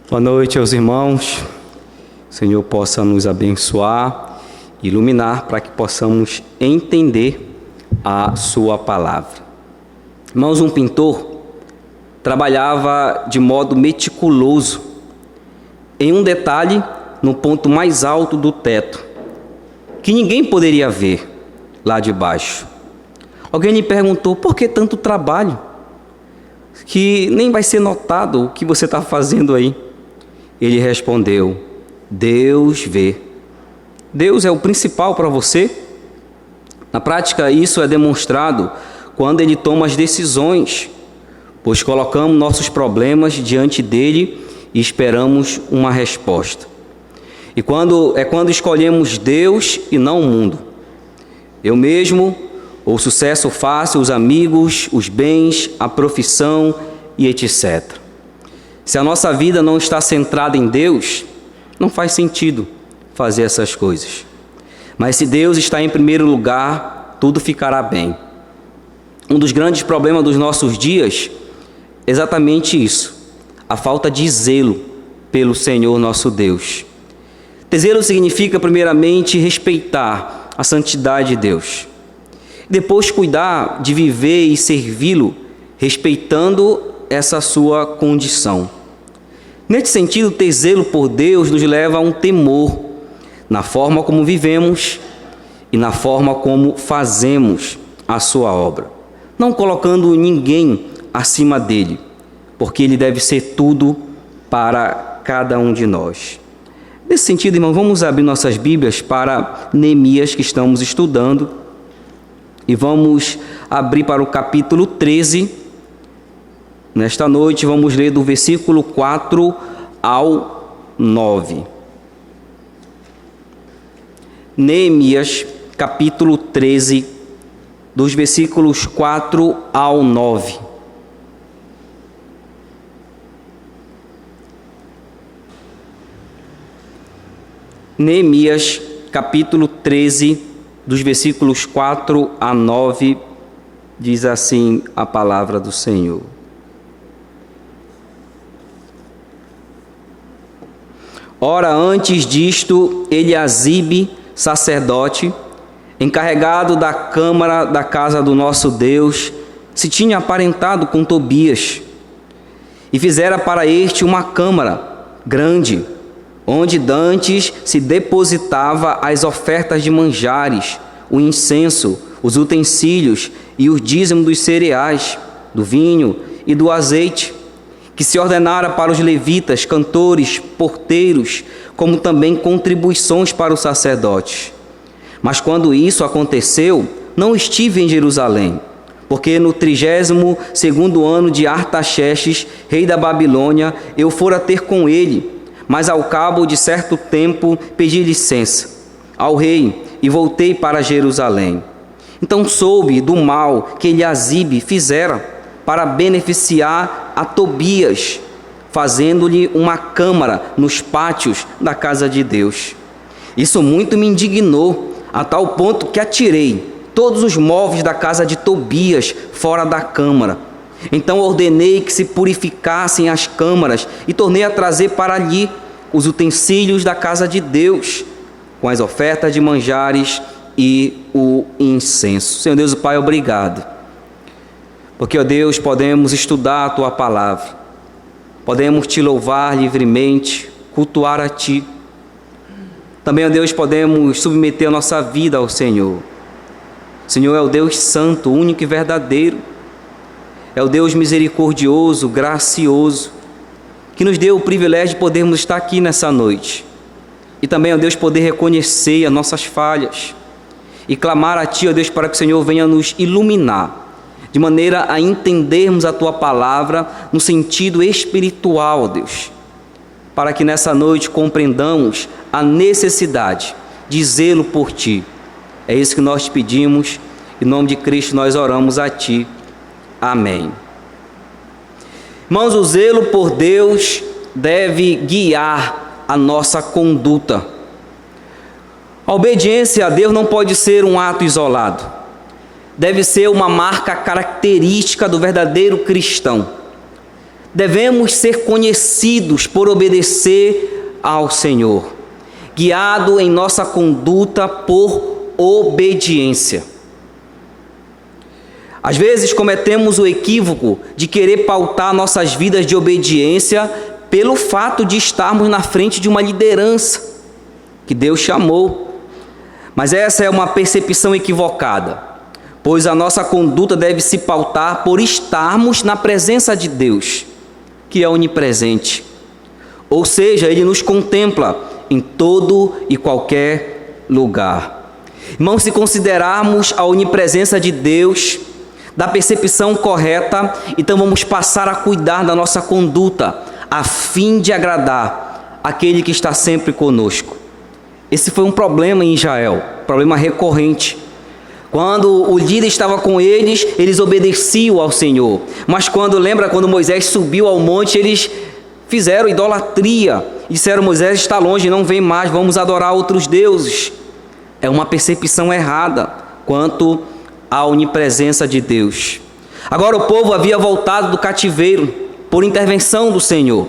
Boa noite aos irmãos. O Senhor possa nos abençoar, iluminar, para que possamos entender a sua palavra. Irmãos, um pintor trabalhava de modo meticuloso em um detalhe no ponto mais alto do teto, que ninguém poderia ver lá de baixo. Alguém lhe perguntou: por que tanto trabalho? Que nem vai ser notado o que você está fazendo aí. Ele respondeu: Deus vê. Deus é o principal para você? Na prática, isso é demonstrado quando Ele toma as decisões, pois colocamos nossos problemas diante dEle e esperamos uma resposta. E quando escolhemos Deus e não o mundo. Eu mesmo, o sucesso fácil, os amigos, os bens, a profissão e etc. Se a nossa vida não está centrada em Deus, não faz sentido fazer essas coisas. Mas se Deus está em primeiro lugar, tudo ficará bem. Um dos grandes problemas dos nossos dias é exatamente isso: a falta de zelo pelo Senhor nosso Deus. Ter zelo significa, primeiramente, respeitar a santidade de Deus. Depois, cuidar de viver e servi-lo, respeitando essa sua condição. Nesse sentido, ter zelo por Deus nos leva a um temor na forma como vivemos e na forma como fazemos a sua obra, não colocando ninguém acima dele, porque ele deve ser tudo para cada um de nós. Nesse sentido, irmão, vamos abrir nossas Bíblias para Neemias, que estamos estudando, e vamos abrir para o capítulo 13. Nesta noite vamos ler do versículo 4 ao 9. Neemias, capítulo 13, dos versículos 4 ao 9. Neemias, capítulo 13, dos versículos 4 a 9, diz assim a palavra do Senhor. Ora, antes disto, Eliasibe, sacerdote, encarregado da câmara da casa do nosso Deus, se tinha aparentado com Tobias, e fizera para este uma câmara grande, onde dantes se depositava as ofertas de manjares, o incenso, os utensílios e os dízimos dos cereais, do vinho e do azeite, que se ordenara para os levitas, cantores, porteiros, como também contribuições para os sacerdotes. Mas quando isso aconteceu, não estive em Jerusalém, porque no 32º ano de Artaxerxes, rei da Babilônia, eu fora ter com ele, mas ao cabo de certo tempo pedi licença ao rei e voltei para Jerusalém. Então soube do mal que Eliasibe fizera para beneficiar a Tobias, fazendo-lhe uma câmara nos pátios da casa de Deus. Isso muito me indignou, a tal ponto que atirei todos os móveis da casa de Tobias fora da câmara. Então ordenei que se purificassem as câmaras e tornei a trazer para ali os utensílios da casa de Deus, com as ofertas de manjares e o incenso. Senhor Deus, o Pai, obrigado. Porque, ó Deus, podemos estudar a Tua palavra, podemos Te louvar livremente, cultuar a Ti. Também, ó Deus, podemos submeter a nossa vida ao Senhor. O Senhor é o Deus santo, único e verdadeiro. É o Deus misericordioso, gracioso, que nos deu o privilégio de podermos estar aqui nessa noite. E também, ó Deus, poder reconhecer as nossas falhas e clamar a Ti, ó Deus, para que o Senhor venha nos iluminar, de maneira a entendermos a Tua palavra no sentido espiritual, ó Deus, para que nessa noite compreendamos a necessidade de zelo por Ti. É isso que nós te pedimos, em nome de Cristo nós oramos a Ti. Amém. Irmãos, o zelo por Deus deve guiar a nossa conduta. A obediência a Deus não pode ser um ato isolado. Deve ser uma marca característica do verdadeiro cristão. devemos ser conhecidos por obedecer ao Senhor, guiado em nossa conduta por obediência. Às vezes cometemos o equívoco de querer pautar nossas vidas de obediência pelo fato de estarmos na frente de uma liderança que Deus chamou. Mas essa é uma percepção equivocada, pois a nossa conduta deve se pautar por estarmos na presença de Deus, que é onipresente. Ou seja, Ele nos contempla em todo e qualquer lugar. Irmãos, se considerarmos a onipresença de Deus da percepção correta, então vamos passar a cuidar da nossa conduta, a fim de agradar aquele que está sempre conosco. Esse foi um problema em Israel, problema recorrente. Quando o líder estava com eles, eles obedeciam ao Senhor. Mas quando Moisés subiu ao monte, eles fizeram idolatria. Disseram: Moisés está longe, não vem mais, vamos adorar outros deuses. É uma percepção errada quanto à onipresença de Deus. Agora o povo havia voltado do cativeiro por intervenção do Senhor,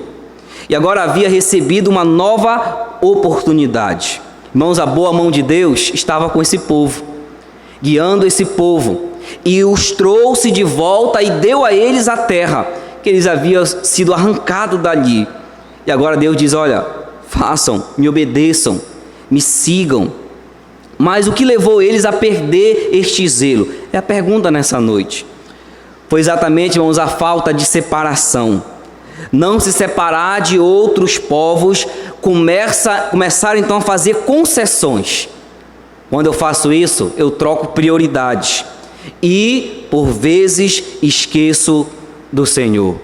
e agora havia recebido uma nova oportunidade. Irmãos, a boa mão de Deus estava com esse povo, guiando esse povo, e os trouxe de volta e deu a eles a terra que eles haviam sido arrancados dali. E agora Deus diz: olha, façam, me obedeçam, me sigam. Mas o que levou eles a perder este zelo? É a pergunta nessa noite. Foi exatamente, irmãos, a falta de separação. Não se separar de outros povos, começar então a fazer concessões. Quando eu faço isso, eu troco prioridades e, por vezes, esqueço do Senhor.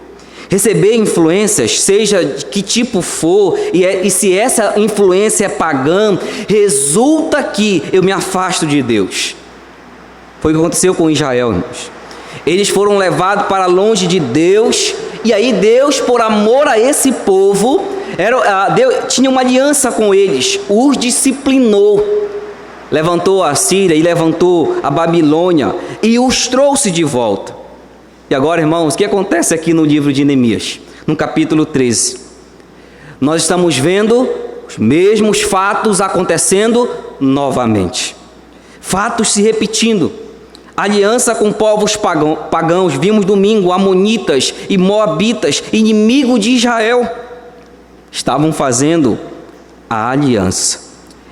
Receber influências, seja de que tipo for, e se essa influência é pagã, resulta que eu me afasto de Deus. Foi o que aconteceu com Israel, irmãos. Eles foram levados para longe de Deus, e aí Deus, por amor a esse povo, Deus tinha uma aliança com eles, os disciplinou. Levantou a Síria e levantou a Babilônia e os trouxe de volta. E agora, irmãos, o que acontece aqui no livro de Neemias, no capítulo 13? Nós estamos vendo os mesmos fatos acontecendo novamente. Fatos se repetindo. Aliança com povos pagãos. Vimos domingo, amonitas e moabitas, inimigo de Israel, estavam fazendo a aliança.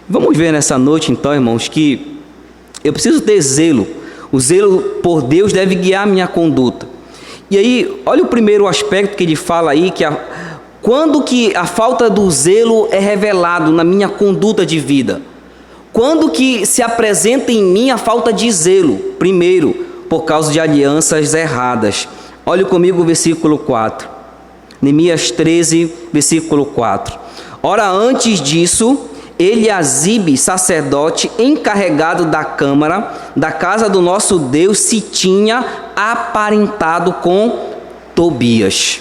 Vamos ver nessa noite, então, irmãos, que eu preciso ter zelo. O zelo por Deus deve guiar a minha conduta. E aí, olha o primeiro aspecto que ele fala aí, que quando que a falta do zelo é revelado na minha conduta de vida? Quando que se apresenta em mim a falta de zelo? Primeiro, por causa de alianças erradas. Olha comigo o versículo 4. Neemias 13, versículo 4. Ora, antes disso, Eliasibe, sacerdote, encarregado da câmara, da casa do nosso Deus, se tinha aparentado com Tobias.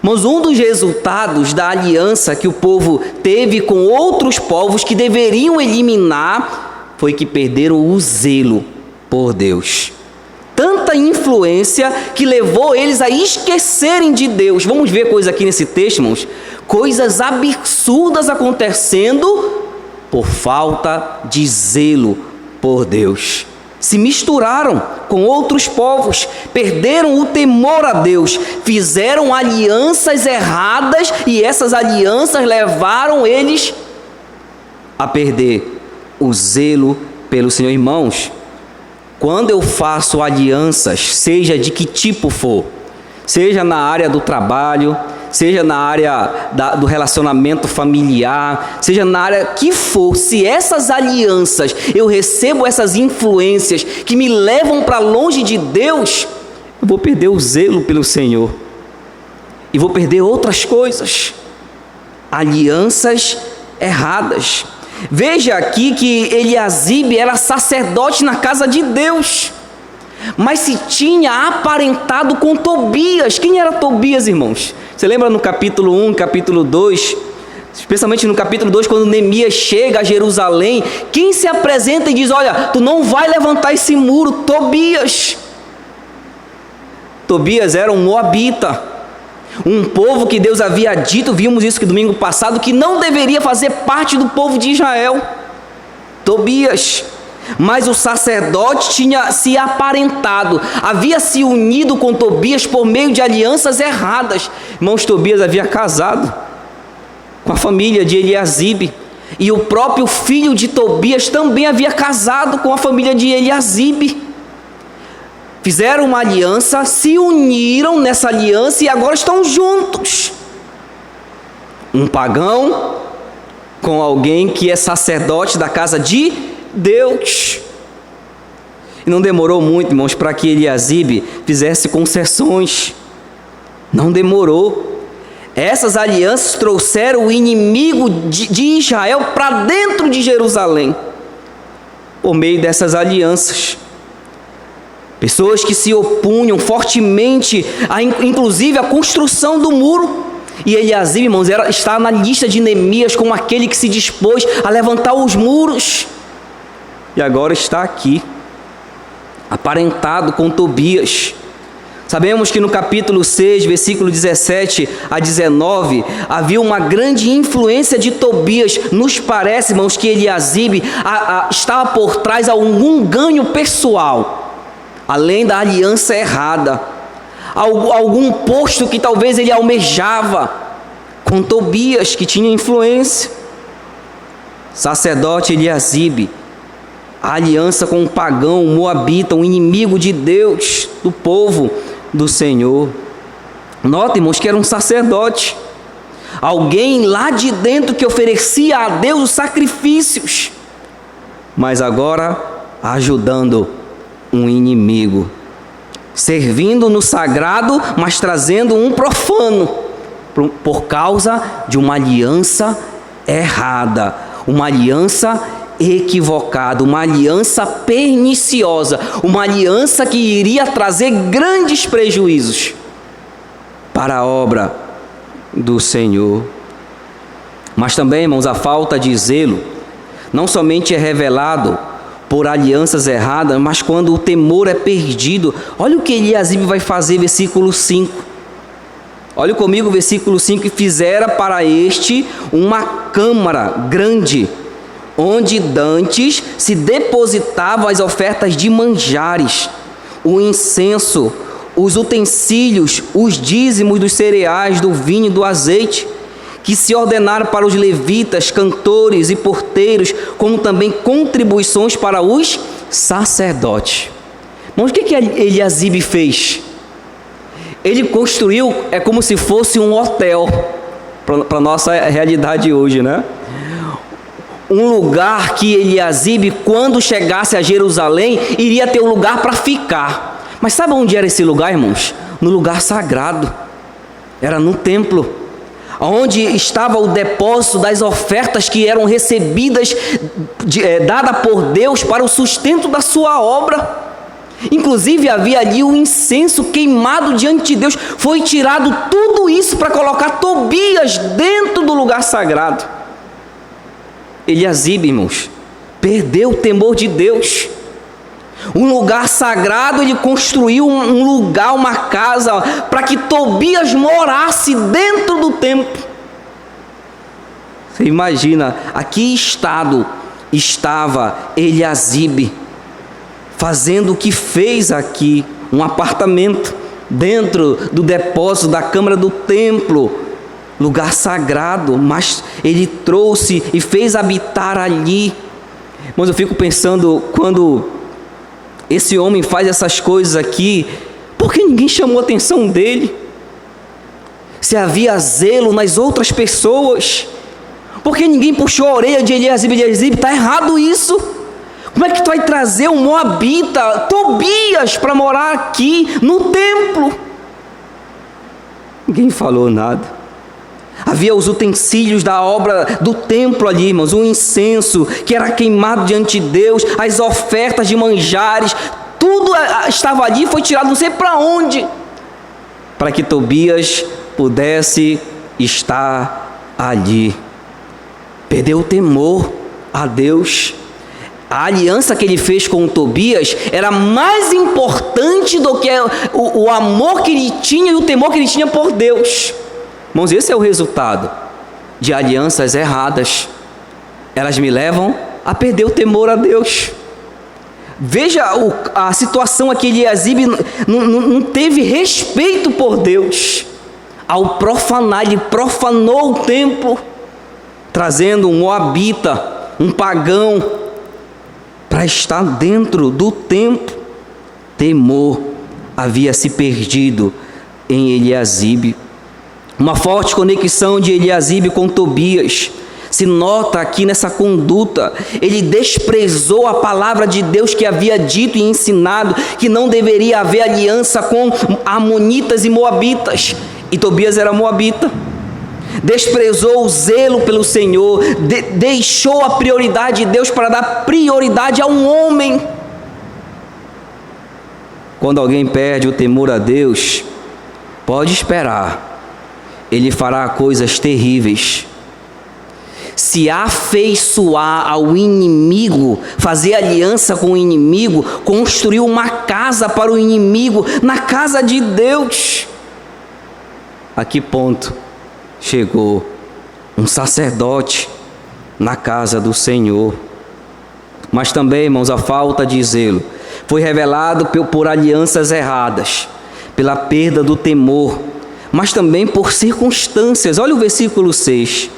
Mas um dos resultados da aliança que o povo teve com outros povos que deveriam eliminar foi que perderam o zelo por Deus. Tanta influência que levou eles a esquecerem de Deus. Vamos ver coisas aqui nesse texto, irmãos. Coisas absurdas acontecendo por falta de zelo por Deus. Se misturaram com outros povos, perderam o temor a Deus, fizeram alianças erradas e essas alianças levaram eles a perder o zelo pelo Senhor. Irmãos, quando eu faço alianças, seja de que tipo for, seja na área do trabalho, seja na área do relacionamento familiar, seja na área que for, se essas alianças, eu recebo essas influências que me levam para longe de Deus, eu vou perder o zelo pelo Senhor e vou perder outras coisas, alianças erradas. Veja aqui que Eliasibe era sacerdote na casa de Deus, mas se tinha aparentado com Tobias. Quem era Tobias, irmãos? Você lembra no capítulo 1, capítulo 2, especialmente no capítulo 2, quando Neemias chega a Jerusalém, quem se apresenta e diz: olha, tu não vai levantar esse muro? Tobias. Tobias era um moabita. Um povo que Deus havia dito, vimos isso que domingo passado, que não deveria fazer parte do povo de Israel. Tobias. Mas o sacerdote tinha se aparentado, havia se unido com Tobias por meio de alianças erradas. Irmãos, Tobias havia casado com a família de Eliasibe, e o próprio filho de Tobias também havia casado com a família de Eliasibe. Fizeram uma aliança, se uniram nessa aliança e agora estão juntos. Um pagão com alguém que é sacerdote da casa de Deus. E não demorou muito, irmãos, para que Eliasibe fizesse concessões. Não demorou. Essas alianças trouxeram o inimigo de Israel para dentro de Jerusalém, por meio dessas alianças. Pessoas que se opunham fortemente, inclusive à construção do muro. E Eliasibe, irmãos, está na lista de Neemias como aquele que se dispôs a levantar os muros. E agora está aqui, aparentado com Tobias. Sabemos que no capítulo 6, versículo 17 a 19, havia uma grande influência de Tobias. Nos parece, irmãos, que Eliasibe estava por trás de algum ganho pessoal, além da aliança errada, algum posto que talvez ele almejava com Tobias, que tinha influência. Sacerdote Eliasibe, a aliança com um pagão, um moabita, um inimigo de Deus, do povo do Senhor. Nota, irmãos, que era um sacerdote, alguém lá de dentro que oferecia a Deus os sacrifícios, mas agora ajudando um inimigo, servindo no sagrado, mas trazendo um profano, por causa de uma aliança errada, uma aliança equivocada, uma aliança perniciosa, uma aliança que iria trazer grandes prejuízos para a obra do Senhor. Mas também, irmãos, a falta de zelo não somente é revelado por alianças erradas, mas quando o temor é perdido. Olha o que Eliasibe vai fazer, versículo 5. Olha comigo, versículo 5. E fizera para este uma câmara grande, onde dantes se depositavam as ofertas de manjares, o incenso, os utensílios, os dízimos dos cereais, do vinho e do azeite, que se ordenaram para os levitas, cantores e porteiros, como também contribuições para os sacerdotes. Mas o que Eliasibe fez? Ele construiu, é como se fosse um hotel, para a nossa realidade hoje, né? Um lugar que Eliasibe, quando chegasse a Jerusalém, iria ter um lugar para ficar. Mas sabe onde era esse lugar, irmãos? No lugar sagrado. Era no templo, onde estava o depósito das ofertas que eram recebidas, dada por Deus para o sustento da sua obra. Inclusive havia ali o incenso queimado diante de Deus. Foi tirado tudo isso para colocar Tobias dentro do lugar sagrado. Eliasibe, irmãos, perdeu o temor de Deus. Um lugar sagrado, ele construiu um lugar, uma casa, para que Tobias morasse dentro do templo. Você imagina a que estado estava Eliasibe, fazendo o que fez aqui, um apartamento dentro do depósito da câmara do templo, lugar sagrado, mas ele trouxe e fez habitar ali. Mas eu fico pensando, quando esse homem faz essas coisas aqui, por que ninguém chamou a atenção dele? Se havia zelo nas outras pessoas, por que ninguém puxou a orelha de Eliasibe? Eliasibe, está errado isso. Como é que tu vai trazer um moabita, Tobias, para morar aqui no templo? Ninguém falou nada. Havia os utensílios da obra do templo ali, irmãos, um incenso que era queimado diante de Deus, as ofertas de manjares, tudo estava ali, foi tirado não sei para onde, para que Tobias pudesse estar ali. Perdeu o temor a Deus. A aliança que ele fez com Tobias era mais importante do que o amor que ele tinha e o temor que ele tinha por Deus. Irmãos, esse é o resultado de alianças erradas. Elas me levam a perder o temor a Deus. Veja a situação aqui de Eliasibe, não teve respeito por Deus. Ao profanar, ele profanou o templo, trazendo um moabita, um pagão, para estar dentro do templo. Temor havia se perdido em Eliasibe. Uma forte conexão de Eliasibe com Tobias se nota aqui nessa conduta. Ele desprezou a palavra de Deus que havia dito e ensinado que não deveria haver aliança com amonitas e moabitas, e Tobias era moabita. Desprezou o zelo pelo Senhor, deixou a prioridade de Deus para dar prioridade a um homem. Quando alguém perde o temor a Deus, pode esperar, ele fará coisas terríveis. Se afeiçoar ao inimigo, fazer aliança com o inimigo, construir uma casa para o inimigo na casa de Deus. A que ponto chegou um sacerdote na casa do Senhor? Mas também, irmãos, a falta de zelo foi revelado por alianças erradas, pela perda do temor, mas também por circunstâncias. Olha o versículo 6.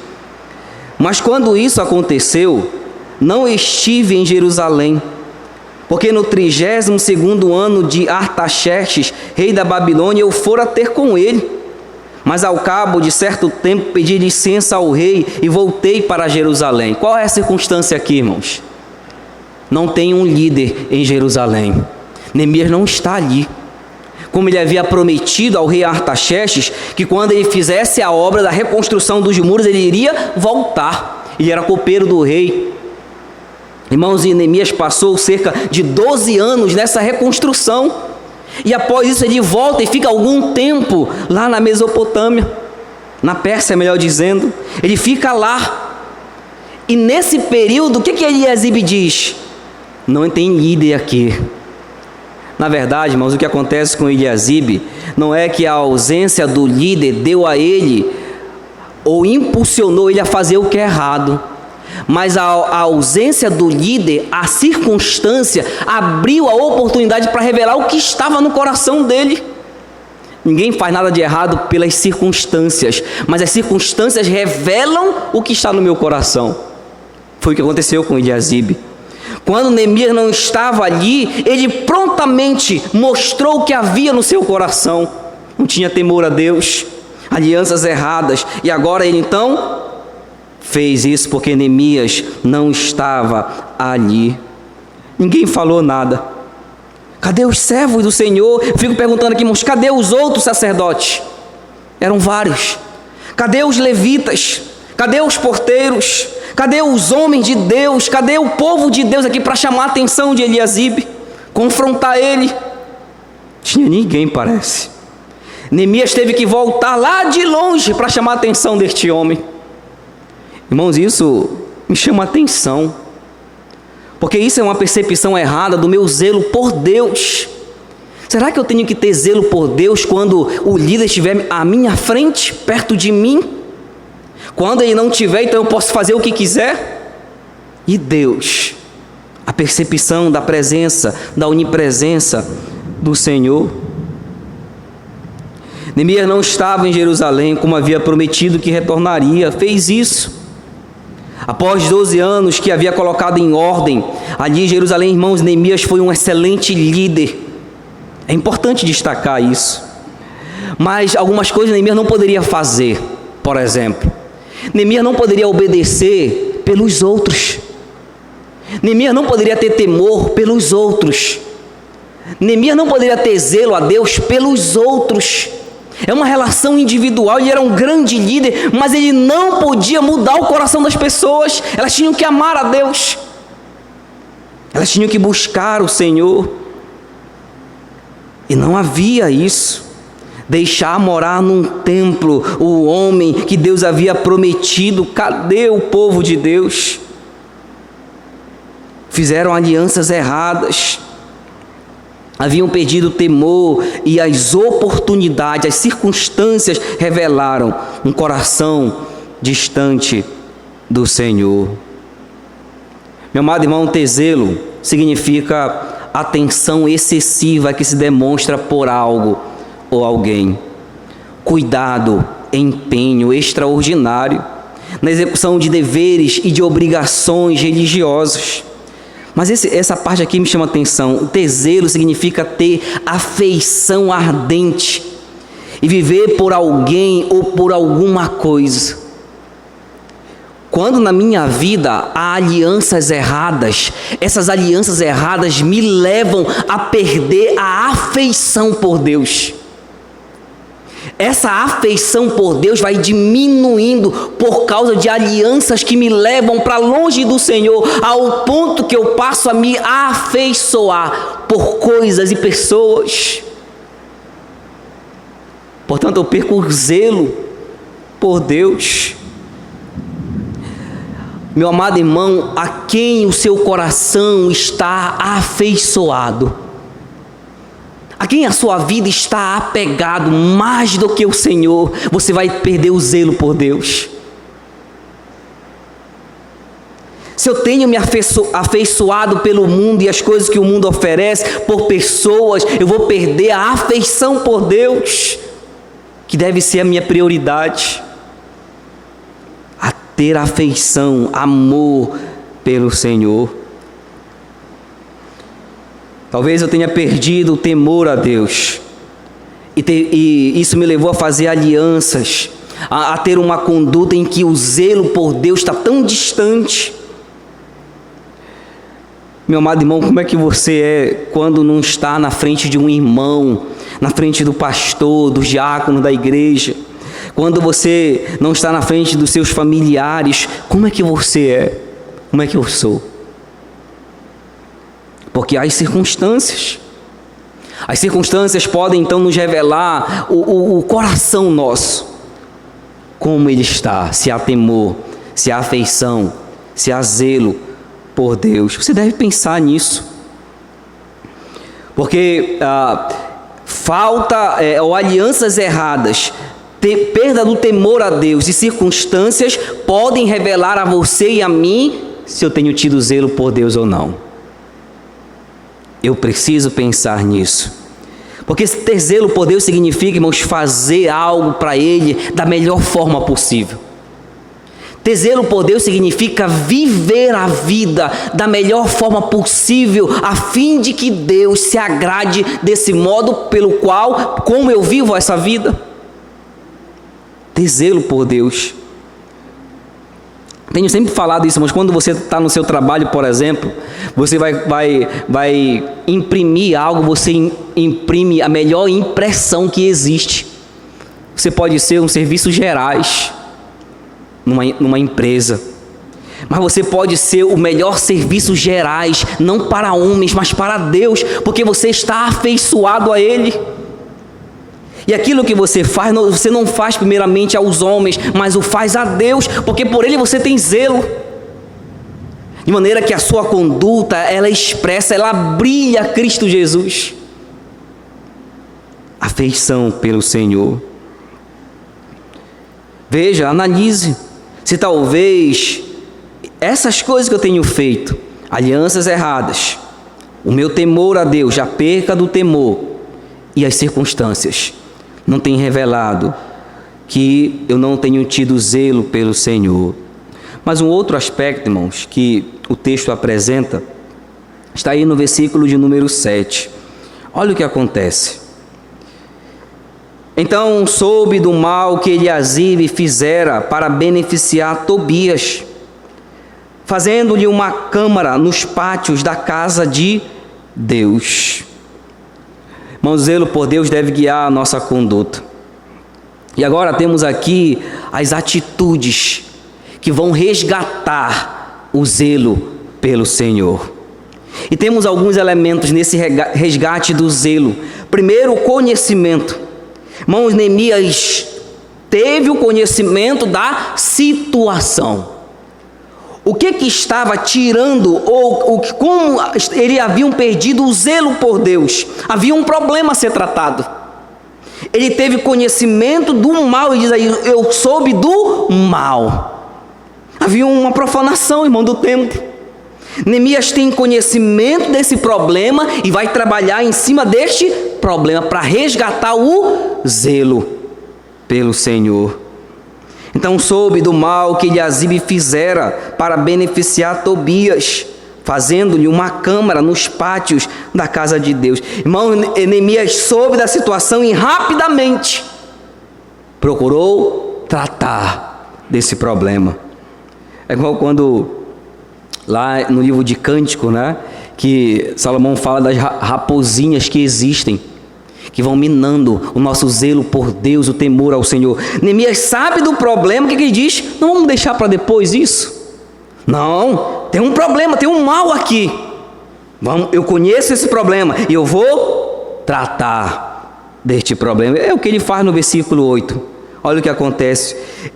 Mas quando isso aconteceu, não estive em Jerusalém, porque no 32º ano de Artaxerxes, rei da Babilônia, eu fora ter com ele. Mas ao cabo de certo tempo pedi licença ao rei e voltei para Jerusalém. Qual é a circunstância aqui, irmãos? Não tem um líder em Jerusalém. Neemias não está ali. Como ele havia prometido ao rei Artaxerxes, que quando ele fizesse a obra da reconstrução dos muros, ele iria voltar. Ele era copeiro do rei. Irmãos, e Neemias passou cerca de 12 anos nessa reconstrução. E após isso ele volta e fica algum tempo lá na Mesopotâmia, na Pérsia, melhor dizendo. Ele fica lá. E nesse período, o que Eliasibe diz? Não tem líder aqui. Na verdade, irmãos, o que acontece com Eliasibe não é que a ausência do líder deu a ele ou impulsionou ele a fazer o que é errado, mas a ausência do líder, a circunstância, abriu a oportunidade para revelar o que estava no coração dele. Ninguém faz nada de errado pelas circunstâncias, mas as circunstâncias revelam o que está no meu coração. Foi o que aconteceu com Eliasibe. Quando Neemias não estava ali, ele prontamente mostrou o que havia no seu coração. Não tinha temor a Deus, alianças erradas, e agora ele então fez isso porque Neemias não estava ali. Ninguém falou nada. Cadê os servos do Senhor? Eu fico perguntando aqui, irmãos, cadê os outros sacerdotes? Eram vários. Cadê os levitas? Cadê os porteiros? Cadê os homens de Deus? Cadê o povo de Deus aqui para chamar a atenção de Eliasibe? Confrontar ele? Tinha ninguém, parece. Neemias teve que voltar lá de longe para chamar a atenção deste homem. Irmãos, isso me chama a atenção, porque isso é uma percepção errada do meu zelo por Deus. Será que eu tenho que ter zelo por Deus quando o líder estiver à minha frente, perto de mim? Quando ele não estiver, então eu posso fazer o que quiser? E Deus, a percepção da presença, da onipresença do Senhor. Neemias não estava em Jerusalém como havia prometido que retornaria, fez isso. Após 12 anos que havia colocado em ordem ali em Jerusalém, irmãos, Neemias foi um excelente líder. É importante destacar isso. Mas algumas coisas Neemias não poderia fazer. Por exemplo, Neemias não poderia obedecer pelos outros. Neemias não poderia ter temor pelos outros. Neemias não poderia ter zelo a Deus pelos outros. É uma relação individual. Ele era um grande líder, mas ele não podia mudar o coração das pessoas. Elas tinham que amar a Deus. Elas tinham que buscar o Senhor. E não havia isso. Deixar morar num templo o homem que Deus havia prometido. Cadê o povo de Deus? fizeram alianças erradas, haviam perdido o temor e as oportunidades, as circunstâncias revelaram um coração distante do Senhor. Meu amado irmão, ter zelo significa atenção excessiva que se demonstra por algo ou alguém. Cuidado, empenho extraordinário na execução de deveres e de obrigações religiosas. Mas essa parte aqui me chama a atenção. Ter zelo significa ter afeição ardente e viver por alguém ou por alguma coisa. Quando na minha vida há alianças erradas, essas alianças erradas me levam a perder a afeição por Deus. Essa afeição por Deus vai diminuindo por causa de alianças que me levam para longe do Senhor, ao ponto que eu passo a me afeiçoar por coisas e pessoas. Portanto, eu perco o zelo por Deus. Meu amado irmão, a quem o seu coração está afeiçoado, a quem a sua vida está apegado mais do que o Senhor, você vai perder o zelo por Deus. Se eu tenho me afeiçoado pelo mundo e as coisas que o mundo oferece, por pessoas, eu vou perder a afeição por Deus, que deve ser a minha prioridade. Ter afeição, amor pelo Senhor. Talvez eu tenha perdido o temor a Deus, e isso me levou a fazer alianças, a ter uma conduta em que o zelo por Deus está tão distante. Meu amado irmão, como é que você é quando não está na frente de um irmão, na frente do pastor, do diácono da igreja? Quando você não está na frente dos seus familiares, como é que você é? Como é que eu sou? Porque há as circunstâncias. As circunstâncias podem então nos revelar o coração nosso. Como ele está, se há temor, se há afeição, se há zelo por Deus. Você deve pensar nisso. Porque ou alianças erradas, perda do temor a Deus e circunstâncias podem revelar a você e a mim se eu tenho tido zelo por Deus ou não. Eu preciso pensar nisso. Porque ter zelo por Deus significa, irmãos, fazer algo para Ele da melhor forma possível. Ter zelo por Deus significa viver a vida da melhor forma possível, a fim de que Deus se agrade desse modo como eu vivo essa vida. Ter zelo por Deus. Tenho sempre falado isso, mas quando você está no seu trabalho, por exemplo, você vai imprimir algo, você imprime a melhor impressão que existe. Você pode ser um serviço gerais numa empresa, mas você pode ser o melhor serviço gerais, não para homens, mas para Deus, porque você está afeiçoado a Ele. E aquilo que você faz, você não faz primeiramente aos homens, mas o faz a Deus, porque por Ele você tem zelo. De maneira que a sua conduta, ela expressa, ela brilha Cristo Jesus. Afeição pelo Senhor. Veja, analise, se talvez essas coisas que eu tenho feito, alianças erradas, o meu temor a Deus, a perca do temor e as circunstâncias, não tem revelado que eu não tenho tido zelo pelo Senhor. Mas um outro aspecto, irmãos, que o texto apresenta, está aí no versículo de número 7. Olha o que acontece. Então soube do mal que Eliasibe fizera para beneficiar Tobias, fazendo-lhe uma câmara nos pátios da casa de Deus. Irmão, zelo por Deus deve guiar a nossa conduta. E agora temos aqui as atitudes que vão resgatar o zelo pelo Senhor. E temos alguns elementos nesse resgate do zelo. Primeiro, o conhecimento. Irmãos, Neemias teve o conhecimento da situação. o que estava tirando, como eles haviam perdido o zelo por Deus. Havia um problema a ser tratado. Ele teve conhecimento do mal, e diz aí, eu soube do mal. Havia uma profanação, irmão, do templo. Neemias tem conhecimento desse problema e vai trabalhar em cima deste problema para resgatar o zelo pelo Senhor. Então soube do mal que Eliasibe fizera para beneficiar Tobias, fazendo-lhe uma câmara nos pátios da casa de Deus. Irmão, Neemias soube da situação e rapidamente procurou tratar desse problema. É igual quando, lá no livro de Cântico, né, que Salomão fala das raposinhas que existem, que vão minando o nosso zelo por Deus, o temor ao Senhor. Neemias sabe do problema, o que ele diz? Não vamos deixar para depois isso. Não, tem um problema, tem um mal aqui. Eu conheço esse problema e eu vou tratar deste problema. É o que ele faz no versículo 8. Olha o que acontece.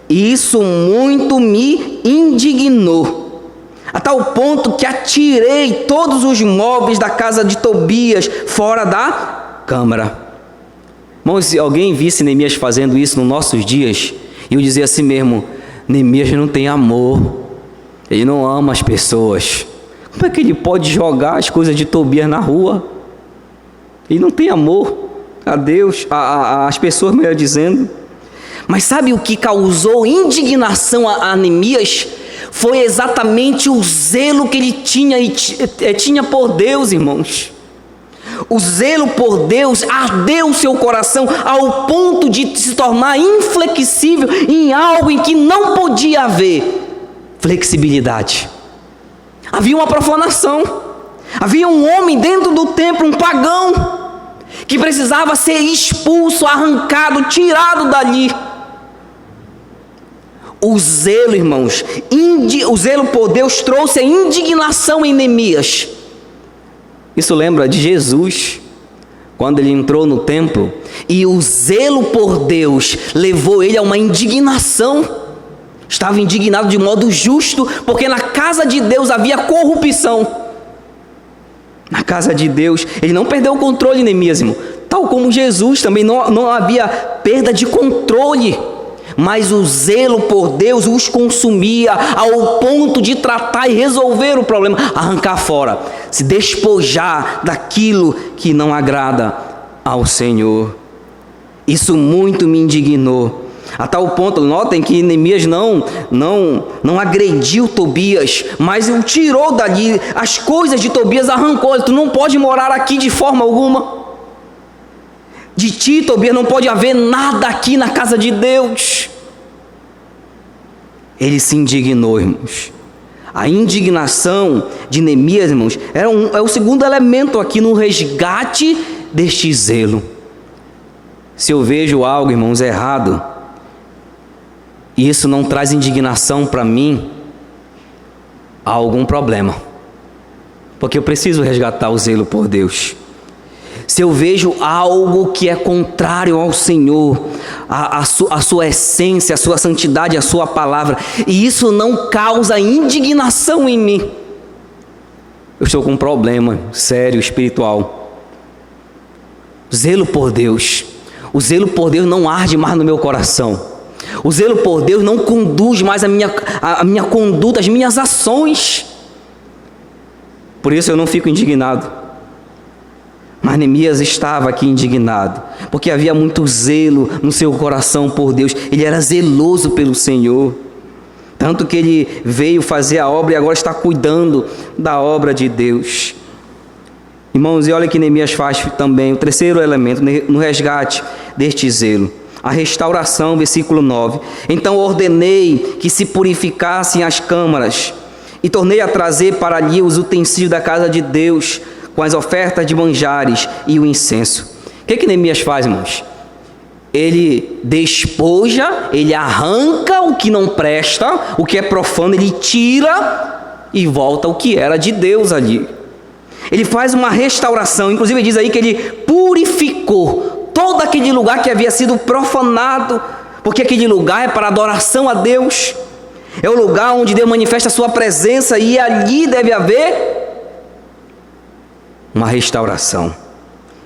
Isso muito me indignou, a tal ponto que atirei todos os móveis da casa de Tobias fora da câmara. Irmãos, se alguém visse Neemias fazendo isso nos nossos dias, eu dizia assim mesmo: Neemias não tem amor, ele não ama as pessoas. Como é que ele pode jogar as coisas de Tobias na rua? Ele não tem amor a Deus, as pessoas, melhor dizendo. Mas sabe o que causou indignação a Neemias? Foi exatamente o zelo que ele tinha por Deus, irmãos. O zelo por Deus ardeu o seu coração ao ponto de se tornar inflexível em algo em que não podia haver flexibilidade. Havia uma profanação, havia um homem dentro do templo, um pagão, que precisava ser expulso, arrancado, tirado dali. O zelo, irmãos, o zelo por Deus trouxe a indignação em Neemias. Isso lembra de Jesus, quando ele entrou no templo, e o zelo por Deus levou ele a uma indignação. Estava indignado de modo justo, porque na casa de Deus havia corrupção. Na casa de Deus, ele não perdeu o controle, Neemias, irmão. Tal como Jesus também não havia perda de controle. Mas o zelo por Deus os consumia ao ponto de tratar e resolver o problema, arrancar fora, se despojar daquilo que não agrada ao Senhor. Isso muito me indignou, a tal ponto, notem que Neemias não agrediu Tobias, mas o tirou dali, as coisas de Tobias arrancou. Tu não pode morar aqui de forma alguma. De ti, Tobias, não pode haver nada aqui na casa de Deus. Ele se indignou, irmãos. A indignação de Neemias, irmãos, é o segundo elemento aqui no resgate deste zelo. Se eu vejo algo, irmãos, errado, e isso não traz indignação para mim, há algum problema, porque eu preciso resgatar o zelo por Deus. Se eu vejo algo que é contrário ao Senhor, a sua essência, a sua santidade, a sua palavra, e isso não causa indignação em mim, eu estou com um problema sério espiritual. Zelo por Deus. O zelo por Deus não arde mais no meu coração. O zelo por Deus não conduz mais a minha conduta, as minhas ações. Por isso eu não fico indignado. Mas Neemias estava aqui indignado, porque havia muito zelo no seu coração por Deus. Ele era zeloso pelo Senhor, tanto que ele veio fazer a obra e agora está cuidando da obra de Deus. Irmãos, e olha que Neemias faz também o terceiro elemento no resgate deste zelo, a restauração, versículo 9. Então ordenei que se purificassem as câmaras e tornei a trazer para ali os utensílios da casa de Deus, com as ofertas de manjares e o incenso. O que Neemias faz, irmãos? Ele despoja, ele arranca o que não presta, o que é profano, ele tira e volta o que era de Deus ali. Ele faz uma restauração, inclusive diz aí que ele purificou todo aquele lugar que havia sido profanado, porque aquele lugar é para adoração a Deus. É o lugar onde Deus manifesta a sua presença e ali deve haver uma restauração.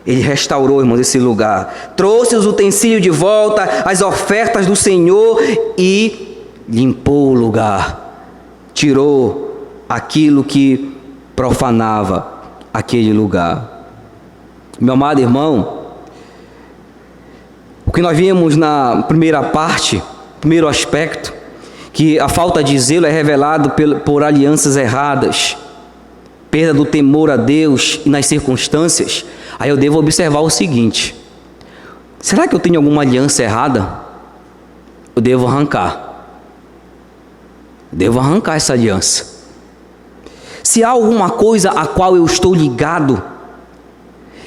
Ele restaurou, irmãos, esse lugar. Trouxe os utensílios de volta, as ofertas do Senhor e limpou o lugar. Tirou aquilo que profanava aquele lugar. Meu amado irmão, o que nós vimos na primeira parte, primeiro aspecto, que a falta de zelo é revelado por alianças erradas, perda do temor a Deus e nas circunstâncias. Aí eu devo observar o seguinte: será que eu tenho alguma aliança errada? Eu devo arrancar. Devo arrancar essa aliança. Se há alguma coisa a qual eu estou ligado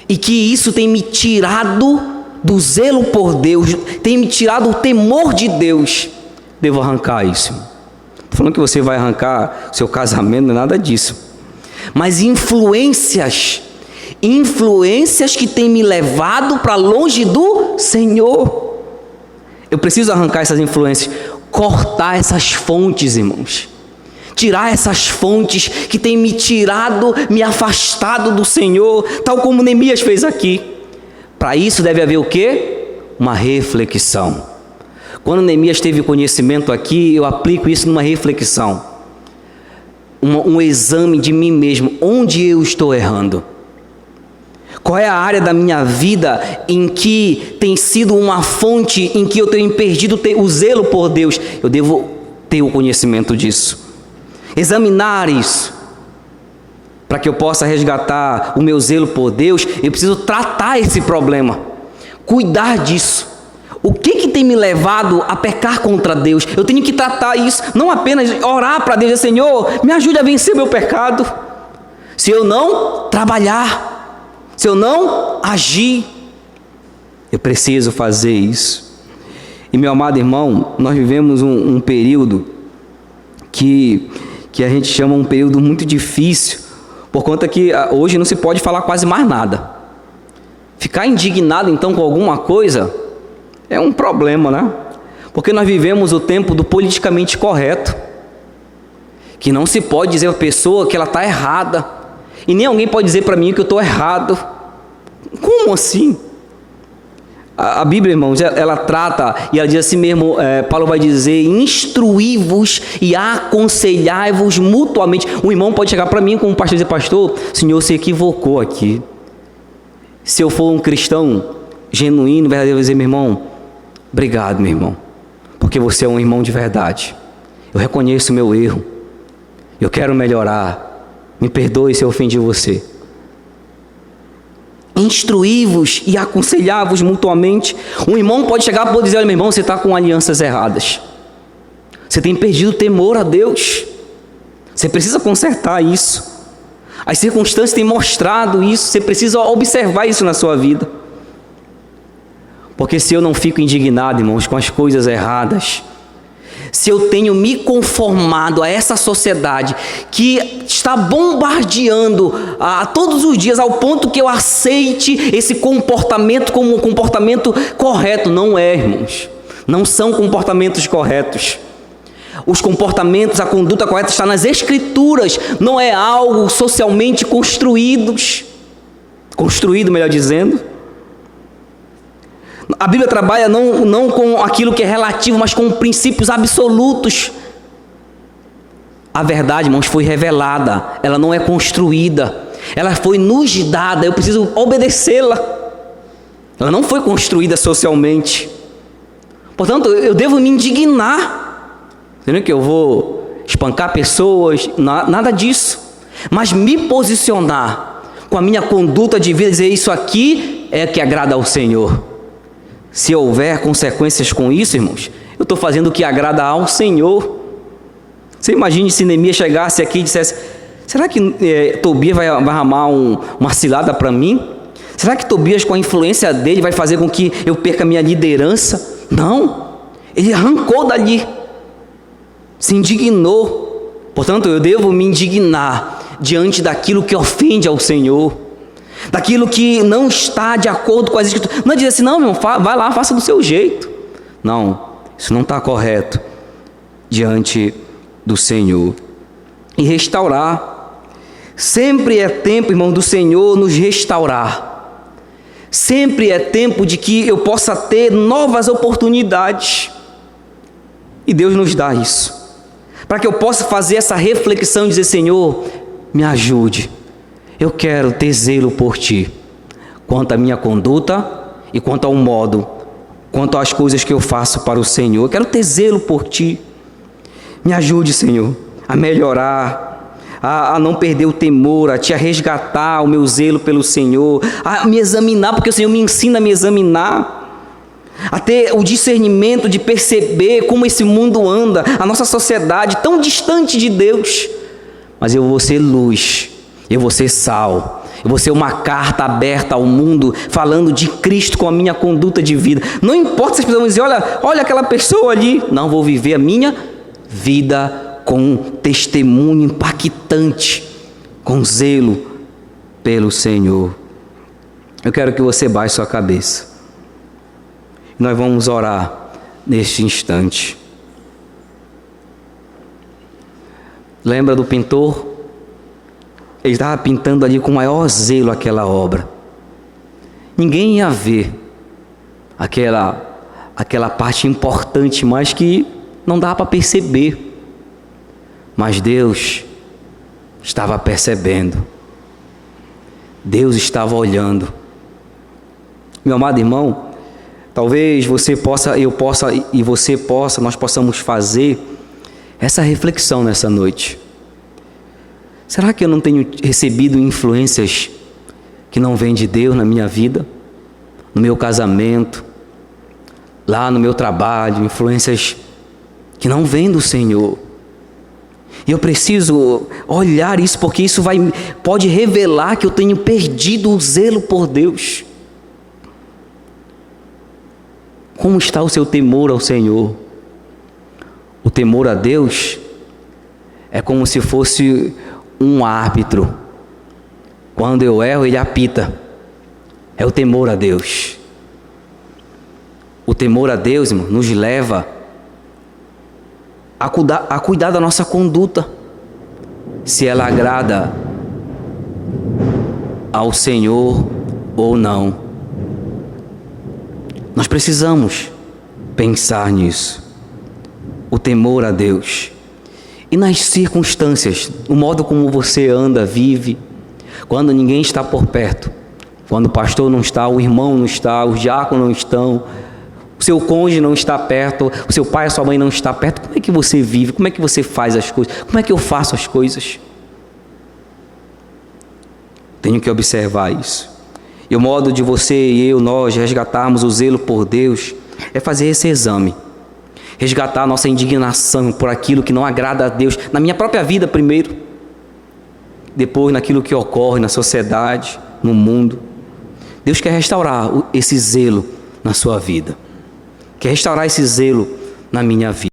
e que isso tem me tirado do zelo por Deus, tem me tirado o temor de Deus, devo arrancar isso. Estou falando que você vai arrancar seu casamento, não é nada disso. Mas influências que têm me levado para longe do Senhor. Eu preciso arrancar essas influências, cortar essas fontes, irmãos. Tirar essas fontes que têm me tirado, me afastado do Senhor, tal como Neemias fez aqui. Para isso deve haver o quê? Uma reflexão. Quando Neemias teve conhecimento aqui, eu aplico isso numa reflexão. Um exame de mim mesmo. Onde eu estou errando? Qual é a área da minha vida em que tem sido uma fonte em que eu tenho perdido o zelo por Deus? Eu devo ter o conhecimento disso. Examinar isso. Para que eu possa resgatar o meu zelo por Deus, eu preciso tratar esse problema. Cuidar disso. O que tem me levado a pecar contra Deus? Eu tenho que tratar isso, não apenas orar para Deus, Senhor, me ajude a vencer meu pecado. Se eu não trabalhar, se eu não agir, eu preciso fazer isso. E meu amado irmão, nós vivemos um período que a gente chama um período muito difícil, por conta que hoje não se pode falar quase mais nada. Ficar indignado então com alguma coisa é um problema, né? Porque nós vivemos o tempo do politicamente correto, que não se pode dizer a pessoa que ela está errada, e nem alguém pode dizer para mim que eu estou errado. Como assim? A Bíblia, irmãos, ela trata, e ela diz assim mesmo, Paulo vai dizer: instruí-vos e aconselhai-vos mutuamente. Um irmão pode chegar para mim como pastor e dizer: pastor, o senhor se equivocou aqui. Se eu for um cristão genuíno, verdadeiro, eu vou dizer: meu irmão, obrigado, meu irmão, porque você é um irmão de verdade. Eu reconheço o meu erro, eu quero melhorar, me perdoe se eu ofendi você. Instruí-vos e aconselhar-vos mutuamente. Um irmão pode chegar e dizer: olha, meu irmão, você está com alianças erradas, você tem perdido o temor a Deus, você precisa consertar isso. As circunstâncias têm mostrado isso, você precisa observar isso na sua vida. Porque se eu não fico indignado, irmãos, com as coisas erradas, se eu tenho me conformado a essa sociedade que está bombardeando todos os dias, ao ponto que eu aceite esse comportamento como um comportamento correto, não é, irmãos, não são comportamentos corretos. Os comportamentos, a conduta correta está nas Escrituras, não é algo socialmente construído, melhor dizendo. A Bíblia trabalha não com aquilo que é relativo, mas com princípios absolutos. A verdade, irmãos, foi revelada, ela não é construída, ela foi nos dada, eu preciso obedecê-la. Ela não foi construída socialmente. Portanto, eu devo me indignar. Entendeu que eu vou espancar pessoas? Nada disso. Mas me posicionar com a minha conduta de vida, dizer: isso aqui é que agrada ao Senhor. Se houver consequências com isso, irmãos, eu estou fazendo o que agrada ao Senhor. Você imagine se Neemias chegasse aqui e dissesse: será que Tobias vai armar uma cilada para mim? Será que Tobias, com a influência dele, vai fazer com que eu perca a minha liderança? Não, ele arrancou dali, se indignou. Portanto, eu devo me indignar diante daquilo que ofende ao Senhor, daquilo que não está de acordo com as Escrituras. Não é dizer assim: não, meu irmão, vai lá, faça do seu jeito. Não, isso não está correto diante do Senhor e restaurar. Sempre é tempo, irmão, do Senhor nos restaurar. Sempre é tempo de que eu possa ter novas oportunidades. E Deus nos dá isso, para que eu possa fazer essa reflexão e dizer: Senhor, me ajude. Eu quero ter zelo por Ti, quanto à minha conduta e quanto ao modo, quanto às coisas que eu faço para o Senhor. Eu quero ter zelo por Ti. Me ajude, Senhor, a melhorar, a não perder o temor, a resgatar o meu zelo pelo Senhor, a me examinar, porque o Senhor me ensina a me examinar, a ter o discernimento de perceber como esse mundo anda, a nossa sociedade tão distante de Deus. Mas eu vou ser luz, eu vou ser sal, eu vou ser uma carta aberta ao mundo, falando de Cristo com a minha conduta de vida. Não importa se as pessoas vão dizer: olha aquela pessoa ali. Não, vou viver a minha vida com um testemunho impactante, com zelo pelo Senhor. Eu quero que você baixe sua cabeça. Nós vamos orar neste instante. Lembra do pintor? Ele estava pintando ali com o maior zelo aquela obra. Ninguém ia ver aquela parte importante, mas que não dava para perceber. Mas Deus estava percebendo. Deus estava olhando. Meu amado irmão, talvez você possa, eu possa e você possa, nós possamos fazer essa reflexão nessa noite. Será que eu não tenho recebido influências que não vêm de Deus na minha vida? No meu casamento, lá no meu trabalho, influências que não vêm do Senhor. E eu preciso olhar isso, porque isso pode revelar que eu tenho perdido o zelo por Deus. Como está o seu temor ao Senhor? O temor a Deus é como se fosse um árbitro. Quando eu erro, ele apita. É o temor a Deus. O temor a Deus, irmão, nos leva a cuidar da nossa conduta, se ela agrada ao Senhor ou não. Nós precisamos pensar nisso. O temor a Deus. E nas circunstâncias, o modo como você anda, vive, quando ninguém está por perto, quando o pastor não está, o irmão não está, os diáconos não estão, o seu cônjuge não está perto, o seu pai, a sua mãe não está perto, como é que você vive? Como é que você faz as coisas? Como é que eu faço as coisas? Tenho que observar isso. E o modo de você e eu, nós resgatarmos o zelo por Deus é fazer esse exame. Resgatar a nossa indignação por aquilo que não agrada a Deus, na minha própria vida primeiro, depois naquilo que ocorre na sociedade, no mundo. Deus quer restaurar esse zelo na sua vida, quer restaurar esse zelo na minha vida.